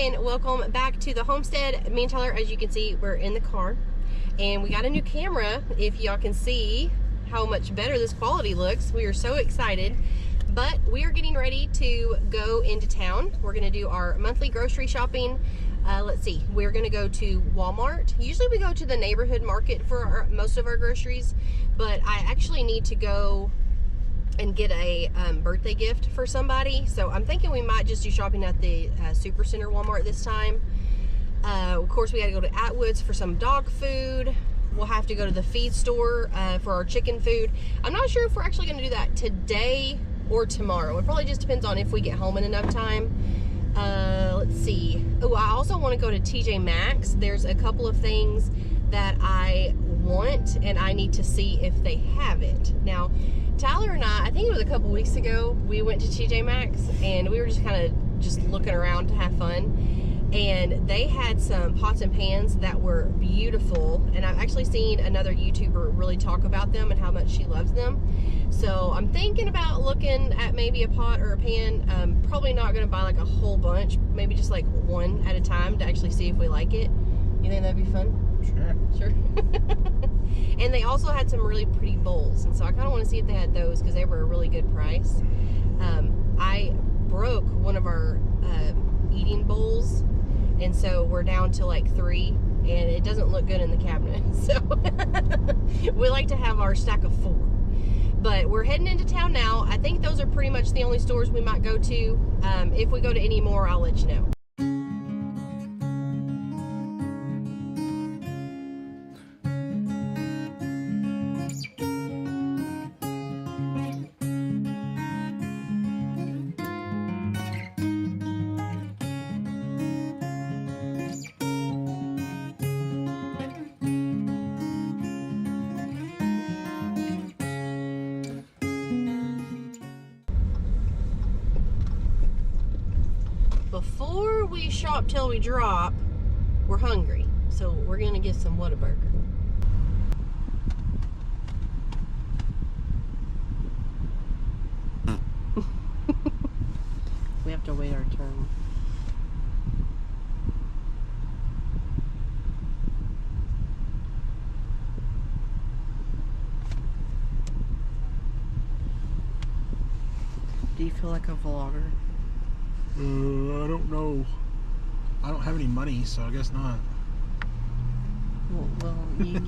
and welcome back to the homestead. Me and Tyler, as you can see, we're in the car and we got a new camera. If y'all can see how much better this quality looks, we are so excited. But we are getting ready to go into town. We're gonna do our monthly grocery shopping. Let's see, we're gonna go to Walmart. Usually we go to the neighborhood market for most of our groceries, but I actually need to go and get a birthday gift for somebody. So I'm thinking we might just do shopping at the Supercenter Walmart this time. Of course, we got to go to Atwood's for some dog food. We'll have to go to the feed store for our chicken food. I'm not sure if we're actually going to do that today or tomorrow. It probably just depends on if we get home in enough time. Let's see. Oh, I also want to go to TJ Maxx. There's a couple of things that I want and I need to see if they have it. Now, Tyler and I think it was a couple weeks ago, we went to TJ Maxx and we were just kind of just looking around to have fun. And they had some pots and pans that were beautiful. And I've actually seen another YouTuber really talk about them and how much she loves them. So I'm thinking about looking at maybe a pot or a pan. Probably not going to buy like a whole bunch, maybe just like one at a time to actually see if we like it. You think that'd be fun? Sure. And they also had some really pretty bowls, and so I kind of want to see if they had those because they were a really good price. I broke one of our eating bowls, and so we're down to like 3, and it doesn't look good in the cabinet. So we like to have our stack of 4. But we're heading into town now. I think those are pretty much the only stores we might go to. If we go to any more, I'll let you know. Before we shop till we drop, we're hungry. So we're gonna get some Whataburger. We have to wait our turn. Do you feel like a vlogger? I don't know. I don't have any money, so I guess not. Well, you...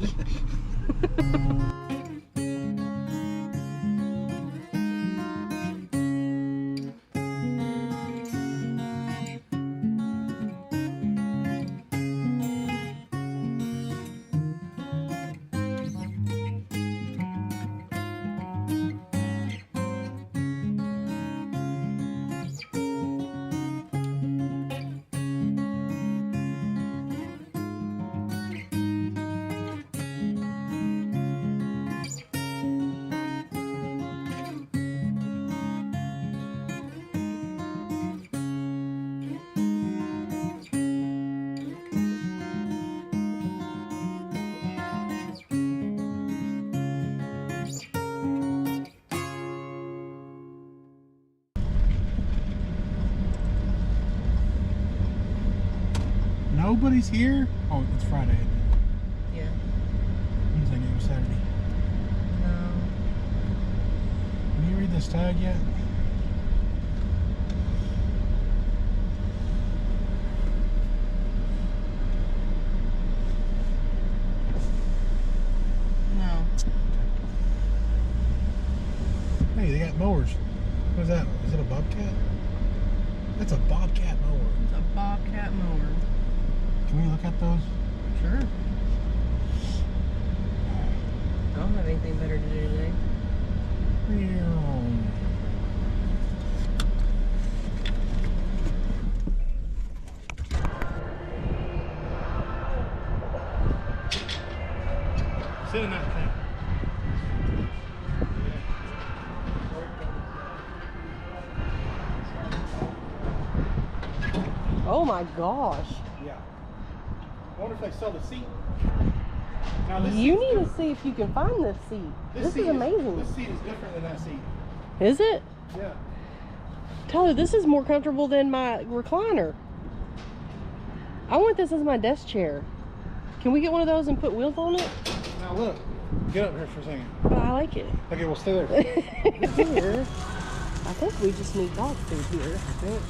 Nobody's here? Oh, it's Friday. Yeah. I was thinking it was Saturday. No. Can you read this tag yet? No. Hey, they got mowers. What is that? Is it a Bobcat? That's a Bobcat mower. It's a Bobcat mower. Can we look at those? Sure. I don't have anything better to do today. Sit in that thing. Oh my gosh. Yeah. I wonder if they sell the seat. Now this You need to see if you can find this seat. This seat is amazing. This seat is different than that seat. Is it? Yeah. Tyler, this is more comfortable than my recliner. I want this as my desk chair. Can we get one of those and put wheels on it? Now look, get up here for a second. Oh, I like it. Okay, we'll stay there. Here, I think we just need dog food here. I think.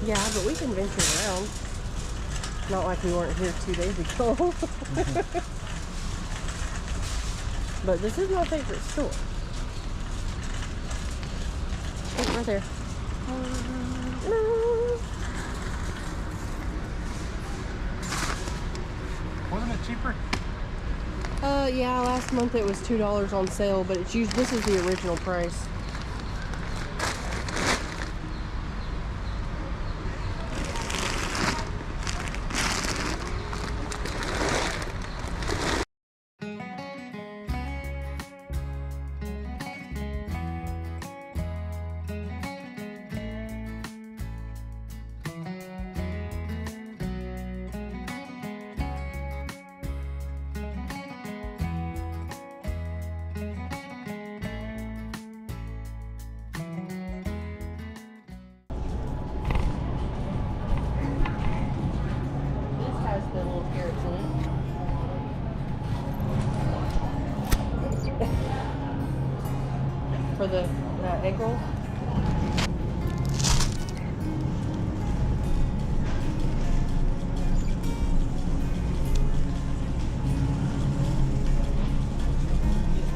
Yeah, but we can venture around. Not like we weren't here 2 days ago. But this is my favorite store. Oh, right there. Wasn't it cheaper? Yeah, last month it was $2 on sale, but it's usually, this is the original price. The little carrots in it. For the egg roll.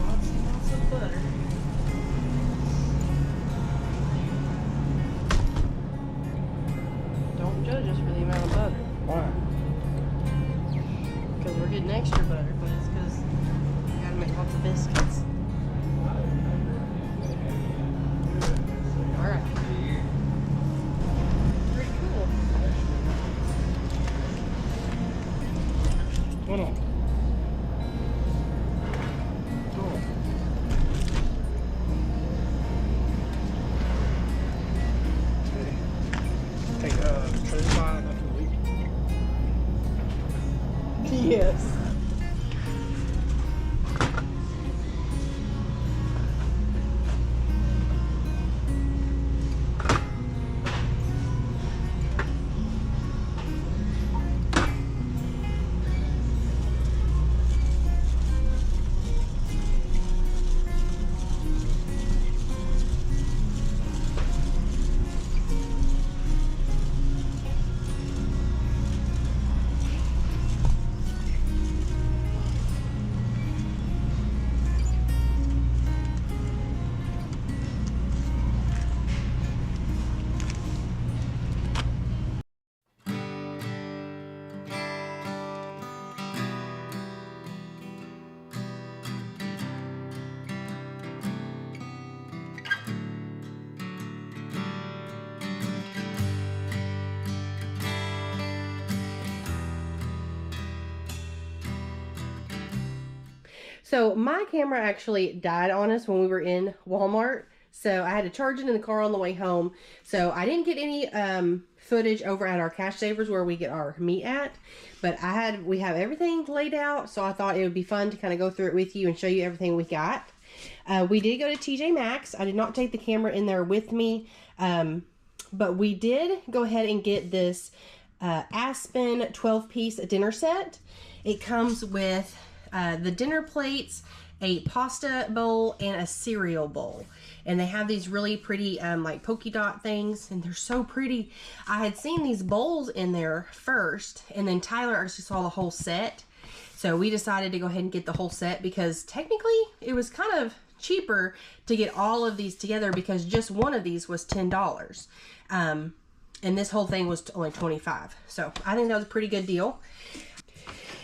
Lots and lots of butter. Don't judge us for the amount of butter. Why? Because we're getting extra butter, but it's because we gotta make lots of biscuits. Alright. Pretty cool. Hold on. Cool. Okay. Take tray line after the week. Yes. So my camera actually died on us when we were in Walmart. So I had to charge it in the car on the way home. So I didn't get any footage over at our Cash Savers where we get our meat at. But we have everything laid out. So I thought it would be fun to kind of go through it with you and show you everything we got. We did go to TJ Maxx. I did not take the camera in there with me. But we did go ahead and get this Aspen 12-piece dinner set. It comes with the dinner plates, a pasta bowl, and a cereal bowl. And they have these really pretty like polka dot things, and they're so pretty. I had seen these bowls in there first, and then Tyler actually saw the whole set. So we decided to go ahead and get the whole set because technically it was kind of cheaper to get all of these together because just one of these was $10. And this whole thing was only $25. So I think that was a pretty good deal.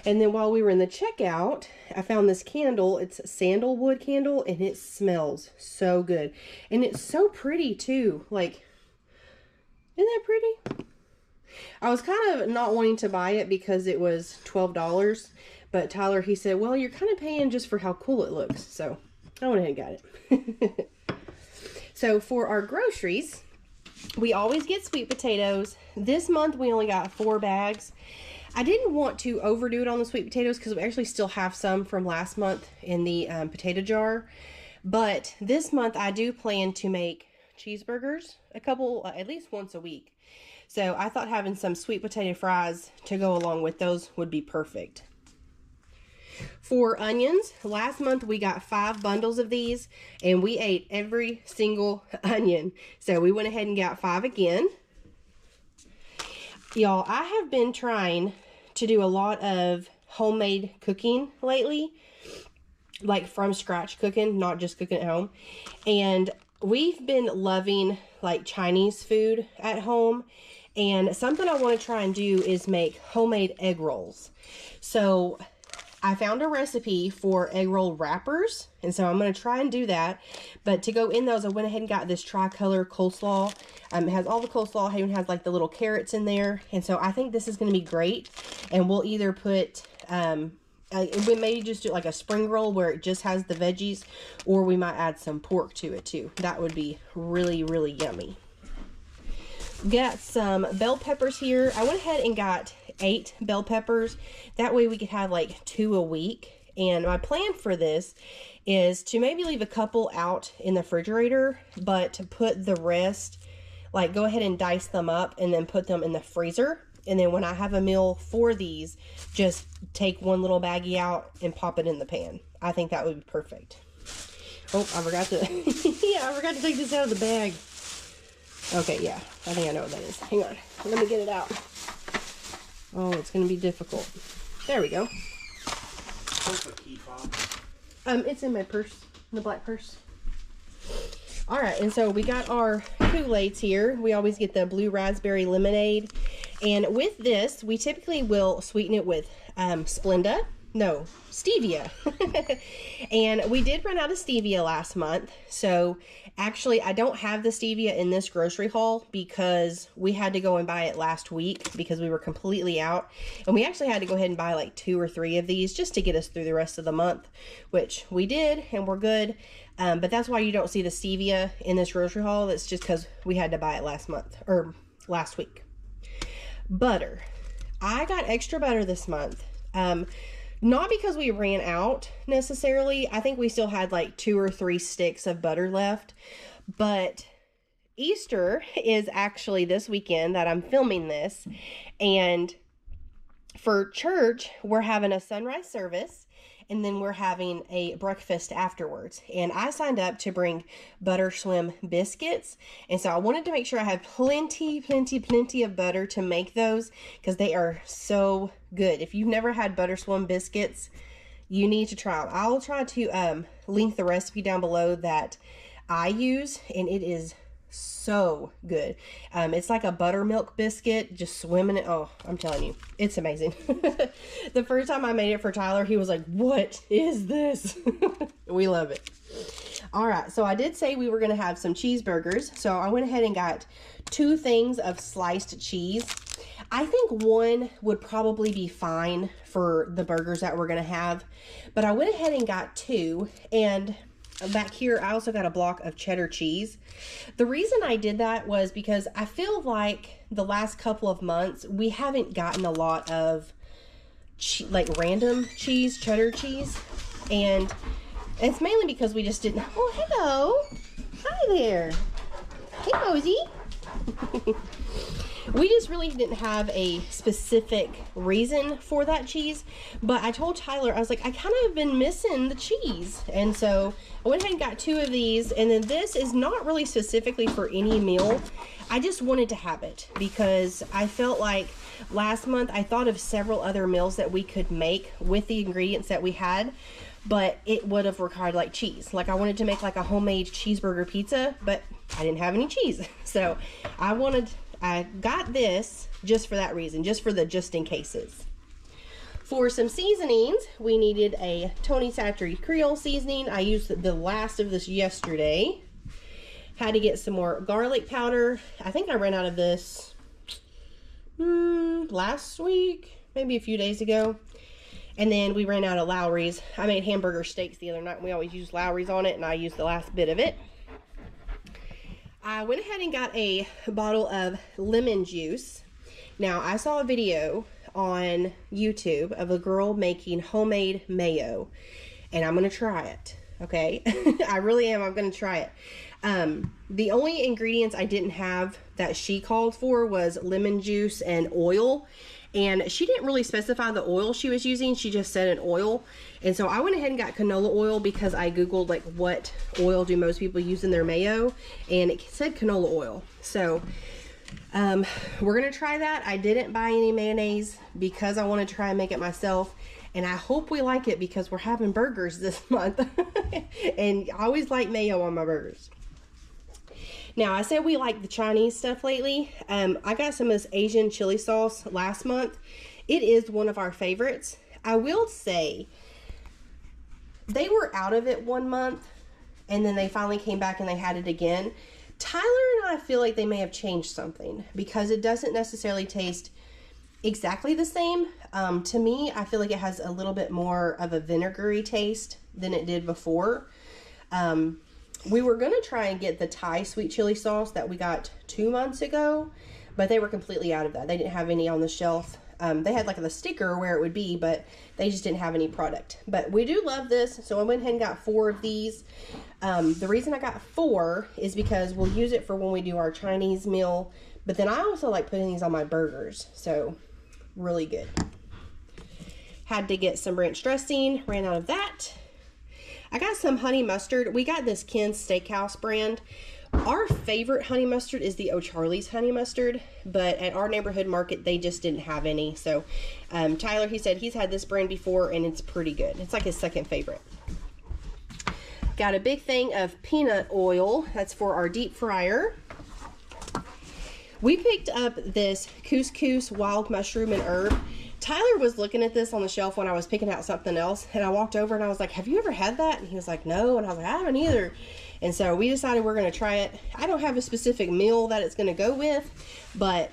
And then while we were in the checkout, I found this candle. It's a sandalwood candle, and it smells so good. And it's so pretty too. Like, isn't that pretty? I was kind of not wanting to buy it because it was $12. But Tyler, he said, well, you're kind of paying just for how cool it looks. So I went ahead and got it. So for our groceries, we always get sweet potatoes. This month we only got 4 bags. I didn't want to overdo it on the sweet potatoes because we actually still have some from last month in the potato jar. But this month I do plan to make cheeseburgers at least once a week. So I thought having some sweet potato fries to go along with those would be perfect. For onions, last month we got 5 bundles of these and we ate every single onion. So we went ahead and got 5 again. Y'all, I have been trying to do a lot of homemade cooking lately, like from scratch cooking, not just cooking at home. And we've been loving like Chinese food at home. And something I want to try and do is make homemade egg rolls. So I found a recipe for egg roll wrappers, and so I'm going to try and do that. But to go in those, I went ahead and got this tricolor coleslaw. It has all the coleslaw, it even has like the little carrots in there, and so I think this is going to be great. And we'll either put, we may just do like a spring roll where it just has the veggies, or we might add some pork to it too. That would be really, really yummy. Got some bell peppers here. I went ahead and got 8 bell peppers. That way we could have like 2 a week. And my plan for this is to maybe leave a couple out in the refrigerator, but to put the rest, like go ahead and dice them up and then put them in the freezer. And then when I have a meal for these, just take one little baggie out and pop it in the pan. I think that would be perfect. Oh, I forgot to, yeah, I forgot to take this out of the bag. Okay, yeah, I think I know what that is. Hang on, let me get it out. Oh, it's going to be difficult. There we go. Where's the key fob? It's in my purse, the black purse. All right, and so we got our Kool-Aids here. We always get the blue raspberry lemonade. And with this, we typically will sweeten it with stevia. And we did run out of stevia last month. So actually, I don't have the stevia in this grocery haul because we had to go and buy it last week because we were completely out. And we actually had to go ahead and buy like 2 or 3 of these just to get us through the rest of the month, which we did, and we're good. But that's why you don't see the stevia in this grocery haul. That's just because we had to buy it last month or last week. Butter. I got extra butter this month. Not because we ran out necessarily. I think we still had like 2 or 3 sticks of butter left. But Easter is actually this weekend that I'm filming this. And for church, we're having a sunrise service. And then we're having a breakfast afterwards. And I signed up to bring Butter Swim biscuits. And so I wanted to make sure I had plenty of butter to make those because they are so good. If you've never had Butter Swim biscuits, you need to try them. I'll try to link the recipe down below that I use, and it is so good. It's like a buttermilk biscuit just swimming it. Oh, I'm telling you, it's amazing. The first time I made it for Tyler, he was like, what is this? We love it. All right, so I did say we were going to have some cheeseburgers, so I went ahead and got 2 things of sliced cheese. I think 1 would probably be fine for the burgers that we're going to have, but I went ahead and got 2, and back here, I also got a block of cheddar cheese. The reason I did that was because I feel like the last couple of months, we haven't gotten a lot of like random cheese, cheddar cheese. And it's mainly because we just didn't. Oh, hello. Hi there. Hey, Mosey. We just really didn't have a specific reason for that cheese, but I told Tyler, I was like, I kind of have been missing the cheese. And so I went ahead and got 2 of these, and then this is not really specifically for any meal. I just wanted to have it because I felt like last month I thought of several other meals that we could make with the ingredients that we had, but it would have required like cheese. Like I wanted to make like a homemade cheeseburger pizza, but I didn't have any cheese. So I got this just for that reason, just for the just in cases. For some seasonings, we needed a Tony Satchery Creole seasoning. I used the last of this yesterday. Had to get some more garlic powder. I think I ran out of this last week, maybe a few days ago. And then we ran out of Lowry's. I made hamburger steaks the other night, and we always use Lowry's on it, and I used the last bit of it. I went ahead and got a bottle of lemon juice. Now, I saw a video on YouTube of a girl making homemade mayo, and I'm going to try it Okay, I really am. I'm going to try it. The only ingredients I didn't have that she called for was lemon juice and oil. And she didn't really specify the oil she was using. She just said an oil. And so I went ahead and got canola oil because I Googled like what oil do most people use in their mayo. And it said canola oil. So we're going to try that. I didn't buy any mayonnaise because I want to try and make it myself. And I hope we like it because we're having burgers this month. And I always like mayo on my burgers. Now, I said we like the Chinese stuff lately. I got some of this Asian chili sauce last month. It is one of our favorites. I will say, they were out of it one month, and then they finally came back and they had it again. Tyler and I feel like they may have changed something because it doesn't necessarily taste exactly the same. To me, I feel like it has a little bit more of a vinegary taste than it did before. We were going to try and get the Thai sweet chili sauce that we got 2 months ago, but they were completely out of that. They didn't have any on the shelf. They had like the sticker where it would be, but they just didn't have any product. But we do love this, so I went ahead and got 4 of these. The reason I got 4 is because we'll use it for when we do our Chinese meal, but then I also like putting these on my burgers, so really good. Had to get some ranch dressing, ran out of that. I got some honey mustard. We got this Ken's Steakhouse brand. Our favorite honey mustard is the O'Charlie's honey mustard, but at our neighborhood market, they just didn't have any. So Tyler, he said he's had this brand before and it's pretty good. It's like his second favorite. Got a big thing of peanut oil. That's for our deep fryer. We picked up this couscous wild mushroom and herb. Tyler was looking at this on the shelf when I was picking out something else, and I walked over and I was like, have you ever had that? And he was like, no. And I was like, I haven't either. And so we decided we're going to try it. I don't have a specific meal that it's going to go with, but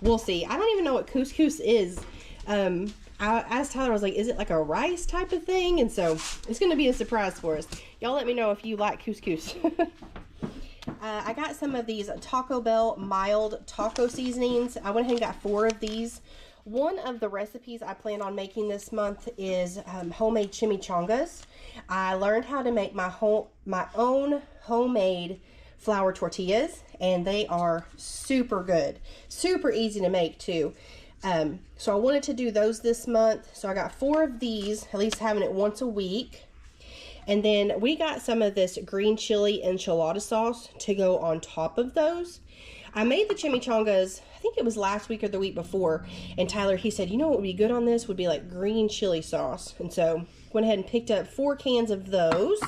we'll see. I don't even know what couscous is. I asked Tyler, I was like, is it like a rice type of thing? And so it's going to be a surprise for us. Y'all let me know if you like couscous. I got some of these Taco Bell mild taco seasonings. I went ahead and got 4 of these. One of the recipes I plan on making this month is homemade chimichangas. I learned how to make my own homemade flour tortillas, and they are super good. Super easy to make too. So I wanted to do those this month. So I got 4 of these, at least having it once a week. And then we got some of this green chili enchilada sauce to go on top of those. I made the chimichangas, I think it was last week or the week before, and Tyler, he said, you know what would be good on this would be like green chili sauce. And so went ahead and picked up 4 cans of those.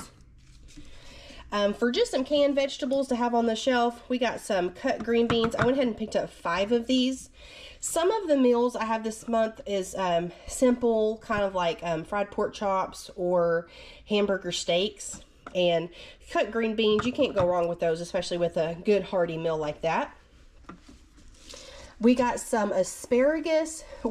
For just some canned vegetables to have on the shelf, we got some cut green beans. I went ahead and picked up 5 of these. Some of the meals I have this month is simple, kind of like fried pork chops or hamburger steaks. And cut green beans, you can't go wrong with those, especially with a good hearty meal like that. We got some asparagus. I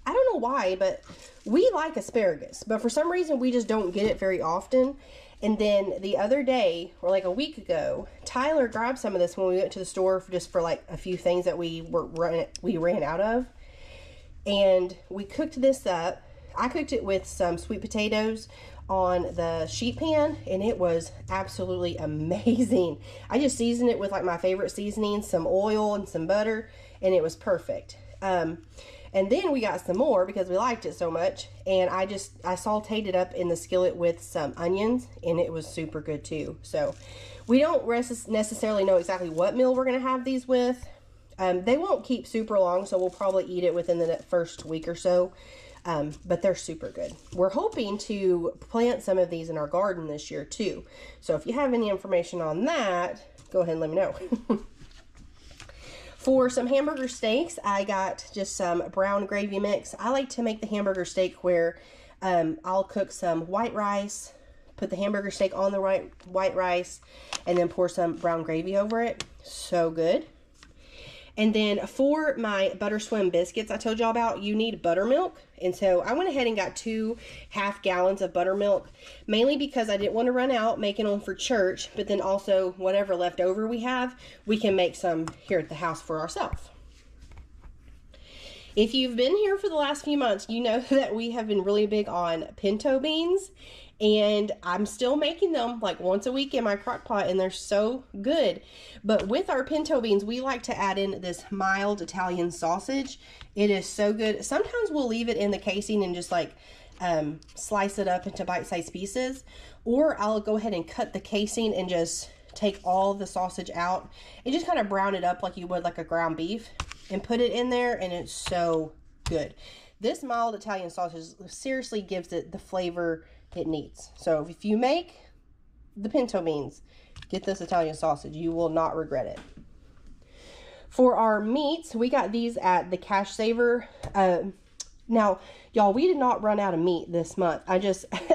don't know why, but we like asparagus, but for some reason we just don't get it very often. And then the other day, or like a week ago, Tyler grabbed some of this when we went to the store just for like a few things that we ran out of. And we cooked this up. I cooked it with some sweet potatoes on the sheet pan, and it was absolutely amazing. I just seasoned it with like my favorite seasonings, some oil and some butter, and it was perfect. And then we got some more because we liked it so much, and I sauteed it up in the skillet with some onions, and it was super good too. So we don't necessarily know exactly what meal we're going to have these with. They won't keep super long, so we'll probably eat it within the first week or so. But they're super good. We're hoping to plant some of these in our garden this year too. So if you have any information on that, go ahead and let me know. For some hamburger steaks, I got just some brown gravy mix. I like to make the hamburger steak where I'll cook some white rice, put the hamburger steak on the white rice, and then pour some brown gravy over it. So good. And then for my butter swim biscuits I told y'all about, you need buttermilk. And so I went ahead and got 2 half gallons of buttermilk, mainly because I didn't want to run out making them for church, but then also whatever left over we have, we can make some here at the house for ourselves. If you've been here for the last few months, you know that we have been really big on pinto beans. And I'm still making them like once a week in my crock pot, and they're so good. But with our pinto beans, we like to add in this mild Italian sausage. It is so good. Sometimes we'll leave it in the casing and just like slice it up into bite-sized pieces, or I'll go ahead and cut the casing and just take all the sausage out and just kind of brown it up like you would like a ground beef and put it in there, and it's so good. This mild Italian sausage seriously gives it the flavor it needs. So if you make the pinto beans, get this Italian sausage. You will not regret it. For our meats, we got these at the Cash Saver. Now, y'all, we did not run out of meat this month. I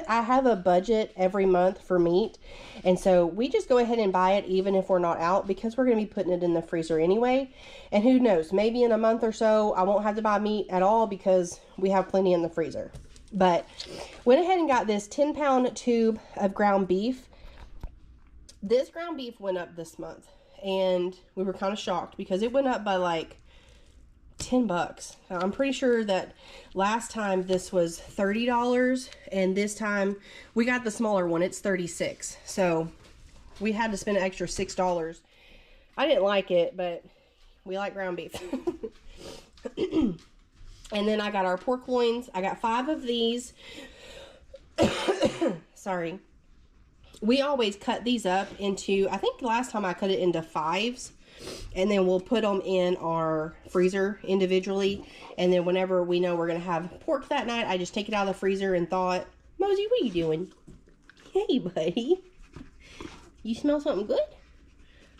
have a budget every month for meat. And so we just go ahead and buy it even if we're not out, because we're going to be putting it in the freezer anyway. And who knows, maybe in a month or so, I won't have to buy meat at all because we have plenty in the freezer. But went ahead and got this 10-pound tube of ground beef. This ground beef went up this month, and we were kind of shocked because it went up by like $10. I'm pretty sure that last time this was $30, and this time we got the smaller one. It's $36. So we had to spend an extra $6. I didn't like it, but we like ground beef. And then I got our pork loins. I got 5 of these. Sorry. We always cut these up into, I think last time I cut it into 5s. And then we'll put them in our freezer individually. And then whenever we know we're going to have pork that night, I just take it out of the freezer and thaw it. Mosey, what are you doing? Hey, buddy. You smell something good?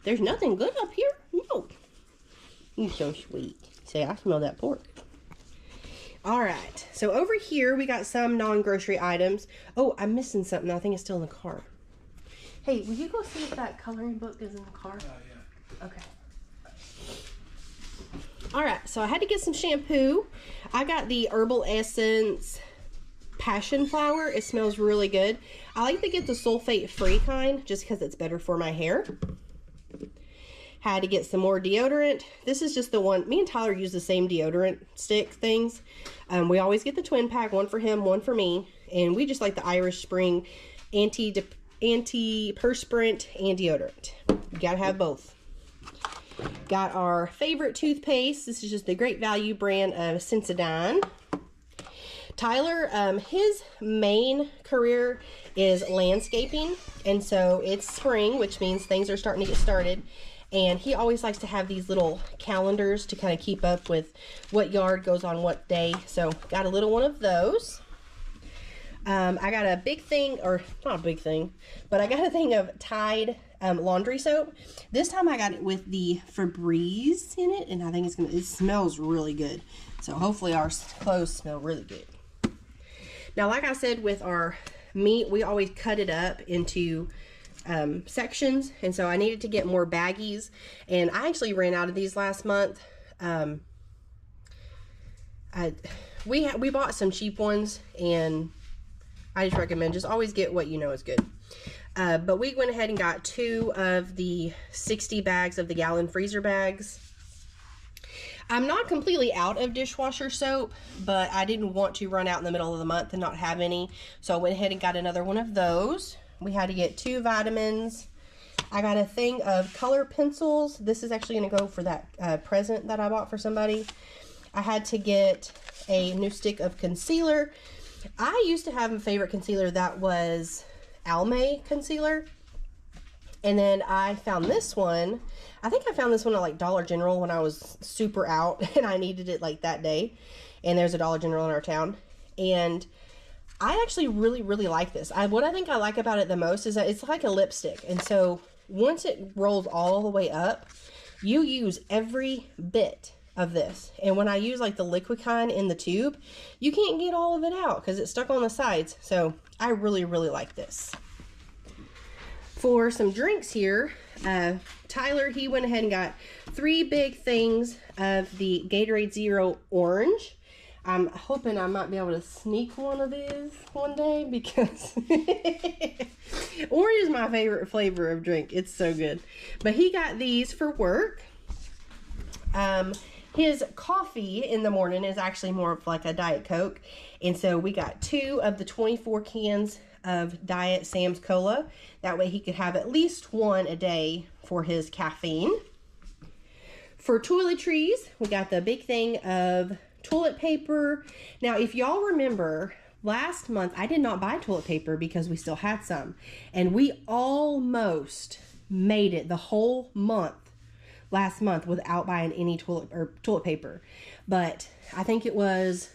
There's nothing good up here. No. You're so sweet. Say, I smell that pork. All right. So over here, we got some non-grocery items. Oh, I'm missing something. I think it's still in the car. Hey, will you go see if that coloring book is in the car? Yeah. Okay. All right. So I had to get some shampoo. I got the Herbal Essence Passion Flower. It smells really good. I like to get the sulfate-free kind just because it's better for my hair. Had to get some more deodorant. This is just the one. Me and Tyler use the same deodorant stick things. We always get the twin pack, one for him, one for me. And we just like the Irish Spring anti-perspirant and deodorant. You gotta have both. Got our favorite toothpaste. This is just the Great Value brand of Sensodyne. Tyler, his main career is landscaping. And so it's spring, which means things are starting to get started. And he always likes to have these little calendars to kind of keep up with what yard goes on what day. So got a little one of those. I got a big thing, or not a big thing, but I got a thing of Tide laundry soap. This time I got it with the Febreze in it, and I think it smells really good. So hopefully our clothes smell really good. Now, like I said, with our meat, we always cut it up into sections, and so I needed to get more baggies, and I actually ran out of these last month. We bought some cheap ones, and I just recommend just always get what you know is good. But we went ahead and got 2 of the 60 bags of the gallon freezer bags. I'm not completely out of dishwasher soap, but I didn't want to run out in the middle of the month and not have any, so I went ahead and got another one of those. We had to get 2 vitamins. I got a thing of color pencils. This is actually going to go for that present that I bought for somebody. I had to get a new stick of concealer. I used to have a favorite concealer that was Almay concealer. And then I found this one. I think I found this one at like Dollar General when I was super out and I needed it like that day. And there's a Dollar General in our town. And I actually really like this. What I think I like about it the most is that it's like a lipstick. And so once it rolls all the way up, you use every bit of this. And when I use like the liquid kind in the tube, you can't get all of it out because it's stuck on the sides. So I really like this. For some drinks here, Tyler, he went ahead and got 3 big things of the Gatorade Zero Orange. I'm hoping I might be able to sneak one of these one day because orange is my favorite flavor of drink. It's so good. But he got these for work. His coffee in the morning is actually more of like a Diet Coke. And so we got 2 of the 24 cans of Diet Sam's Cola. That way he could have at least one a day for his caffeine. For toiletries, we got the big thing of toilet paper. Now, if y'all remember, last month I did not buy toilet paper because we still had some. And we almost made it the whole month last month without buying any toilet paper. But I think it was,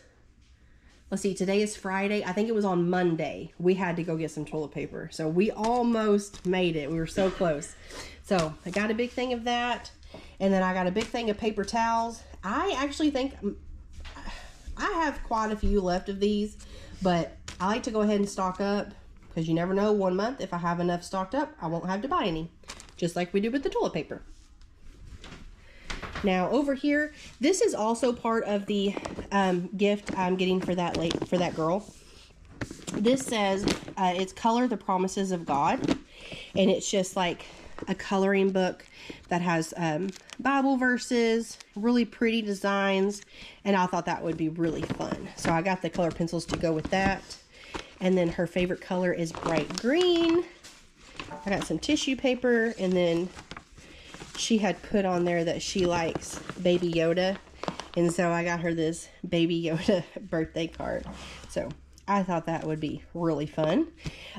let's see, today is Friday. I think it was on Monday we had to go get some toilet paper. So we almost made it. We were so close. So I got a big thing of that. And then I got a big thing of paper towels. I actually think I have quite a few left of these, but I like to go ahead and stock up because you never know, one month if I have enough stocked up, I won't have to buy any, just like we do with the toilet paper. Now over here, this is also part of the gift I'm getting for that girl. This says it's Color the Promises of God, and it's just like a coloring book that has Bible verses, really pretty designs, and I thought that would be really fun. So I got the color pencils to go with that. And then her favorite color is bright green. I got some tissue paper, and then she had put on there that she likes Baby Yoda, and so I got her this Baby Yoda birthday card. So I thought that would be really fun.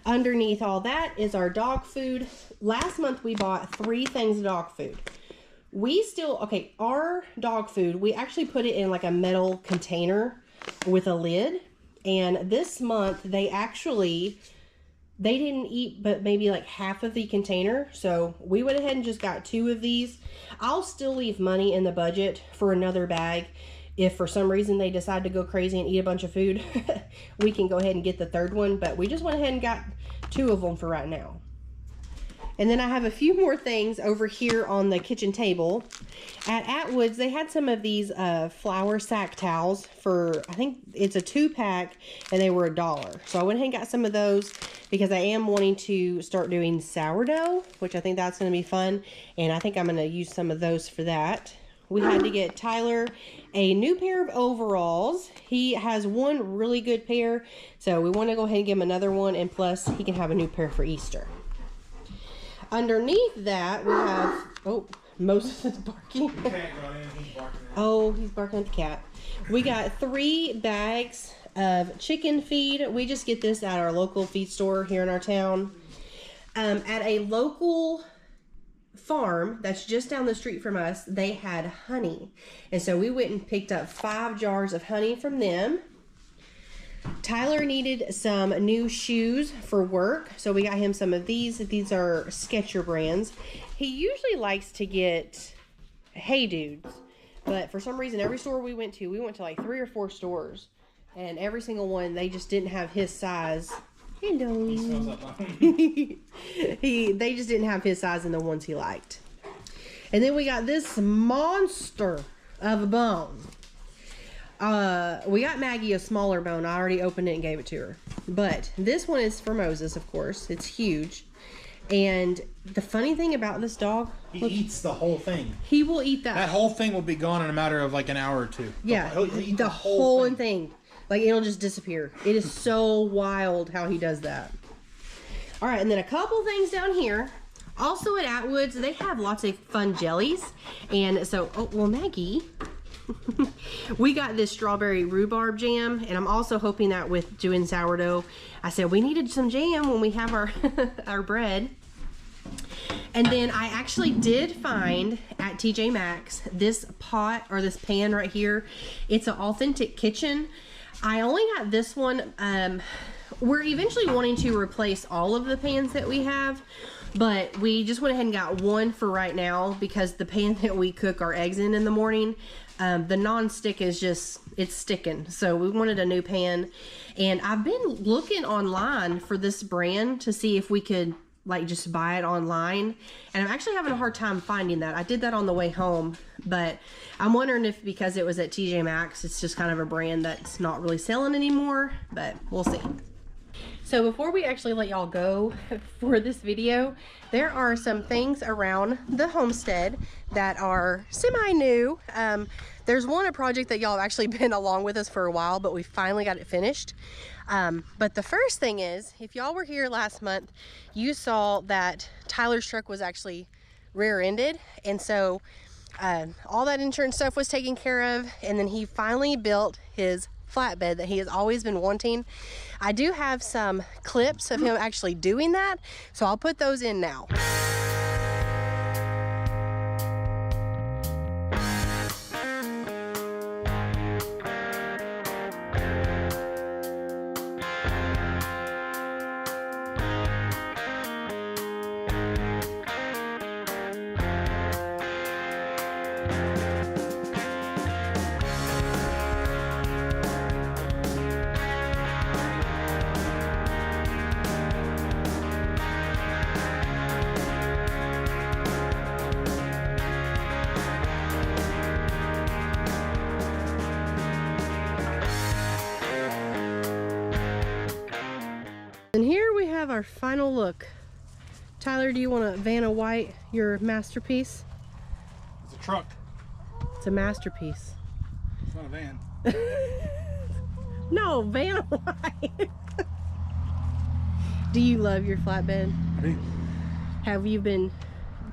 Underneath all that is our dog food. Last month we bought 3 things of dog food. Our dog food, we actually put it in like a metal container with a lid. And this month they didn't eat but maybe like half of the container. So we went ahead and just got 2 of these. I'll still leave money in the budget for another bag. If for some reason they decide to go crazy and eat a bunch of food, we can go ahead and get the 3rd one. But we just went ahead and got 2 of them for right now. And then I have a few more things over here on the kitchen table. At Atwood's, they had some of these flour sack towels for, I think it's a 2-pack, and they were $1. So I went ahead and got some of those because I am wanting to start doing sourdough, which I think that's going to be fun. And I think I'm going to use some of those for that. We had to get Tyler a new pair of overalls. He has one really good pair, so we want to go ahead and give him another one, and plus he can have a new pair for Easter. Underneath that, we have, Moses is barking. Oh, he's barking at the cat. We got 3 bags of chicken feed. We just get this at our local feed store here in our town. At a local farm that's just down the street from us, they had honey, and so we went and picked up 5 jars of honey from them. Tyler needed some new shoes for work, so we got him some of these. These are Skechers brands. He usually likes to get Hey Dudes, but for some reason every store we went to like 3 or 4 stores, and every single one, they just didn't have his size. Hello. He smells like mine. They just didn't have his size in the ones he liked. And then we got this monster of a bone. We got Maggie a smaller bone. I already opened it and gave it to her. But this one is for Moses, of course. It's huge. And the funny thing about this dog, he eats the whole thing. He will eat that. That whole thing will be gone in a matter of like an hour or 2. Yeah, He'll eat the whole thing. Like, it'll just disappear. It is so wild how he does that. All right, and then a couple things down here. Also at Atwood's, they have lots of fun jellies. And so, Maggie, we got this strawberry rhubarb jam. And I'm also hoping that with doing sourdough, I said we needed some jam when we have our, our bread. And then I actually did find at TJ Maxx this pot, or this pan right here. It's an Authentic Kitchen. I only got this one. We're eventually wanting to replace all of the pans that we have, but we just went ahead and got one for right now because the pan that we cook our eggs in the morning, the non-stick is just, it's sticking. So we wanted a new pan, and I've been looking online for this brand to see if we could like just buy it online, and I'm actually having a hard time finding that. I did that on the way home, but I'm wondering if because it was at TJ Maxx, it's just kind of a brand that's not really selling anymore, but we'll see. So before we actually let y'all go for this video, there are some things around the homestead that are semi-new. There's a project that y'all have actually been along with us for a while, but we finally got it finished. But the first thing is, if y'all were here last month, you saw that Tyler's truck was actually rear-ended. And so all that insurance stuff was taken care of. And then he finally built his flatbed that he has always been wanting. I do have some clips of him actually doing that, so I'll put those in now. And here we have our final look. Tyler, do you want to Vanna White your masterpiece? It's a truck. It's a masterpiece. It's not a van. No, Vanna White. Do you love your flatbed? I do. Have you been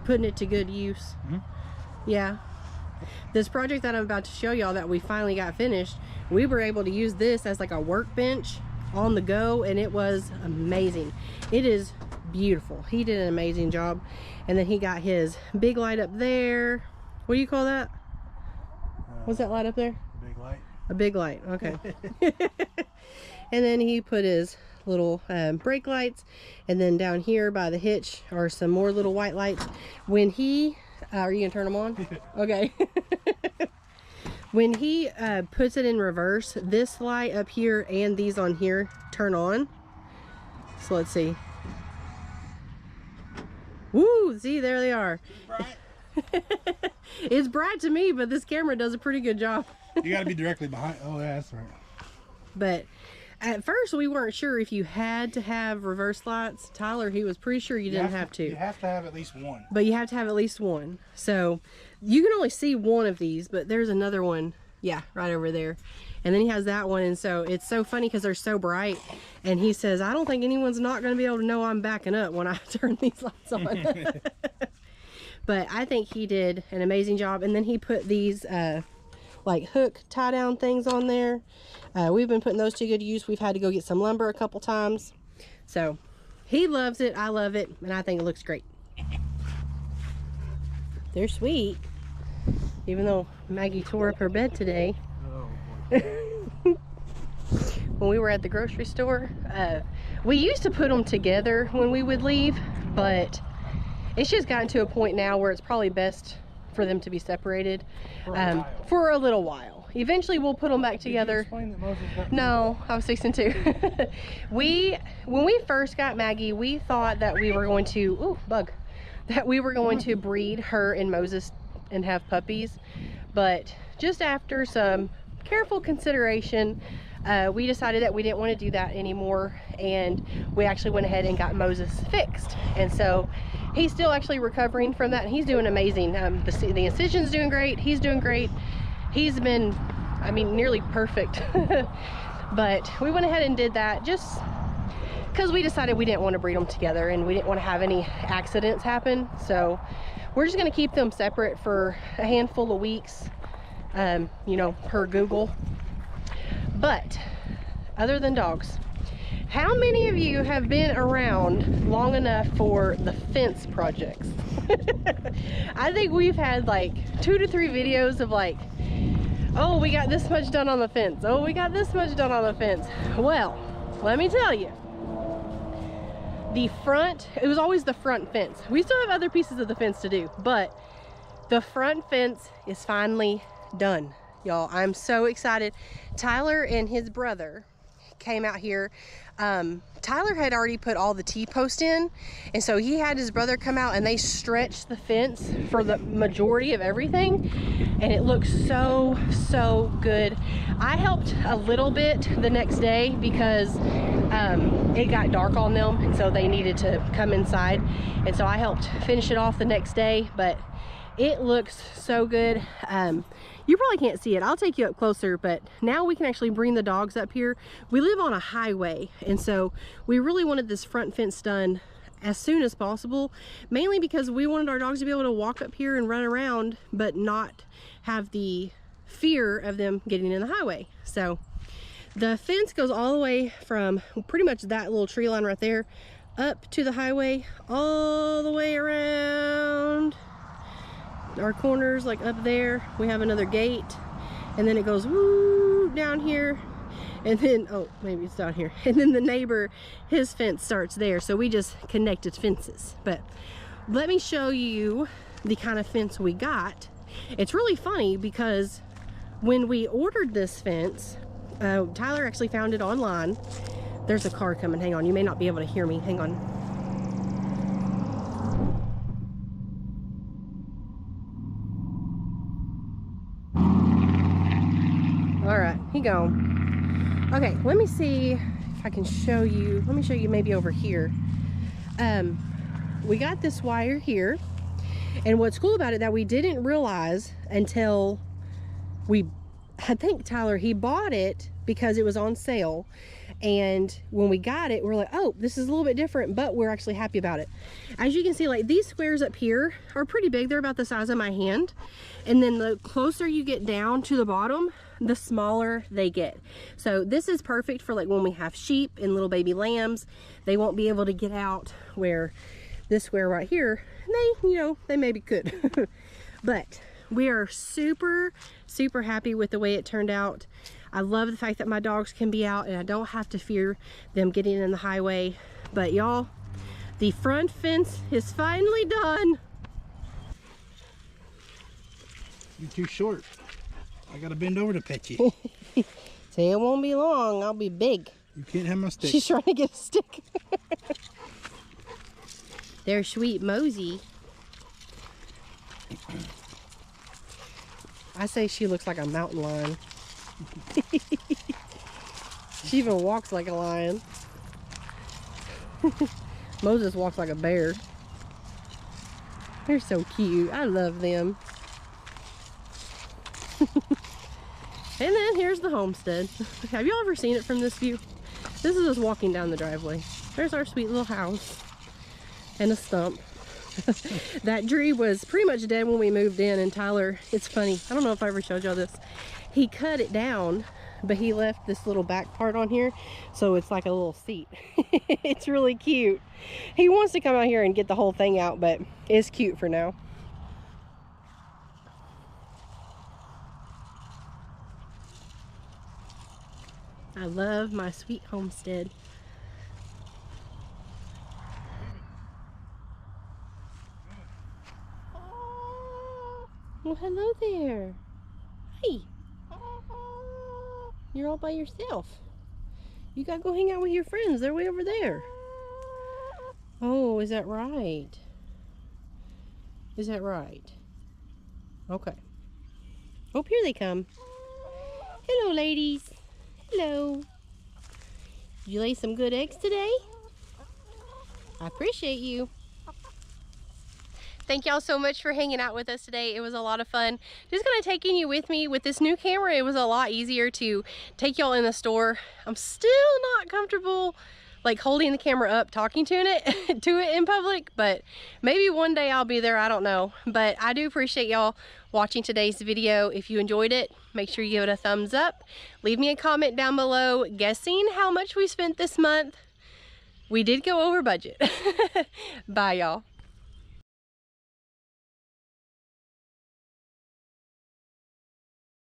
putting it to good use? Mm-hmm. Yeah. This project that I'm about to show y'all that we finally got finished, we were able to use this as like a workbench on the go, and it was amazing. It is beautiful. He did an amazing job. And then he got his big light up there. What do you call that? What's that light up there? Big light. A big light, okay. And then he put his little brake lights, and then down here by the hitch are some more little white lights. When he are you gonna turn them on? Okay. When he puts it in reverse, this light up here and these on here turn on. So let's see. Woo, see, there they are. It's bright to me, but this camera does a pretty good job. You gotta be directly behind. Oh, yeah, that's right. But at first we weren't sure if you had to have reverse lights. Tyler, he was pretty sure you didn't have to. You have to have at least one. But you have to have at least one. So you can only see one of these, but there's another one, yeah, right over there. And then he has that one, and so it's so funny because they're so bright. And he says, I don't think anyone's not going to be able to know I'm backing up when I turn these lights on. But I think he did an amazing job. And then he put these like hook tie down things on there. We've been putting those to good use. We've had to go get some lumber a couple times. So he loves it, I love it, and I think it looks great. They're sweet, even though Maggie tore up her bed today. Oh, boy. When we were at the grocery store, we used to put them together when we would leave, but it's just gotten to a point now where it's probably best for them to be separated for a little while. Eventually we'll put them back together. Did you explain that Moses got No, I was fixing to. When we first got Maggie, we thought that we were going to, ooh, bug, that we were going to breed her and Moses and have puppies. But just after some careful consideration, we decided that we didn't want to do that anymore, and we actually went ahead and got Moses fixed. And so he's still actually recovering from that, and he's doing amazing. The incision's doing great, he's doing great. He's been, I mean, nearly perfect. But we went ahead and did that just because we decided we didn't want to breed them together, and we didn't want to have any accidents happen. So we're just going to keep them separate for a handful of weeks, you know, per Google. But other than dogs, how many of you have been around long enough for the fence projects? I think we've had like 2 to 3 videos of like, oh, we got this much done on the fence. Oh, we got this much done on the fence. Well, let me tell you, the front, it was always the front fence. We still have other pieces of the fence to do, but the front fence is finally done. Y'all, I'm so excited. Tyler and his brother came out here, Tyler had already put all the T-posts in, and so he had his brother come out and they stretched the fence for the majority of everything, and it looks so good. I helped a little bit the next day because it got dark on them, and so they needed to come inside, and so I helped finish it off the next day. But it looks so good. You probably can't see it. I'll take you up closer, but now we can actually bring the dogs up here. We live on a highway, and so we really wanted this front fence done as soon as possible, mainly because we wanted our dogs to be able to walk up here and run around, but not have the fear of them getting in the highway. So the fence goes all the way from pretty much that little tree line right there up to the highway, all the way around our corners, like up there we have another gate, and then it goes woo down here, and then oh, maybe it's down here, and then the neighbor, his fence starts there. So we just connected fences. But let me show you the kind of fence we got. It's really funny because when we ordered this fence, Tyler actually found it online. There's a car coming. Hang on, you may not be able to hear me. Hang on. All right, he gone. Okay, let me see if I can show you. Let me show you maybe over here. We got this wire here, and what's cool about it that we didn't realize until I think Tyler, he bought it because it was on sale, and when we got it, we're like, oh, this is a little bit different, but we're actually happy about it. As you can see, like these squares up here are pretty big. They're about the size of my hand, and then the closer you get down to the bottom, the smaller they get. So this is perfect for like when we have sheep and little baby lambs. They won't be able to get out, where this square right here, they, you know, they maybe could. But we are super happy with the way it turned out. I love the fact that my dogs can be out and I don't have to fear them getting in the highway. But y'all, the front fence is finally done. You're too short. I gotta bend over to pet you. Say it won't be long, I'll be big. You can't have my stick. She's trying to get a stick. There's sweet Mosey. I say she looks like a mountain lion. She even walks like a lion. Moses walks like a bear. They're so cute. I love them. And then here's the homestead. Have y'all ever seen it from this view? This is us walking down the driveway. There's our sweet little house and a stump. That tree was pretty much dead when we moved in, and Tyler, it's funny, I don't know if I ever showed y'all this, he cut it down, but he left this little back part on here, so it's like a little seat. It's really cute. He wants to come out here and get the whole thing out, but it's cute for now. I love my sweet homestead. Well, hello there. Hi. You're all by yourself. You gotta go hang out with your friends. They're way over there. Oh, is that right? Is that right? Okay. Oh, here they come. Hello, ladies. Hello. Did you lay some good eggs today? I appreciate you. Thank y'all so much for hanging out with us today. It was a lot of fun. Just kind of taking you with me with this new camera. It was a lot easier to take y'all in the store. I'm still not comfortable like holding the camera up, talking to it in public, but maybe one day I'll be there. I don't know. But I do appreciate y'all watching today's video. If you enjoyed it, make sure you give it a thumbs up. Leave me a comment down below guessing how much we spent this month. We did go over budget. Bye, y'all.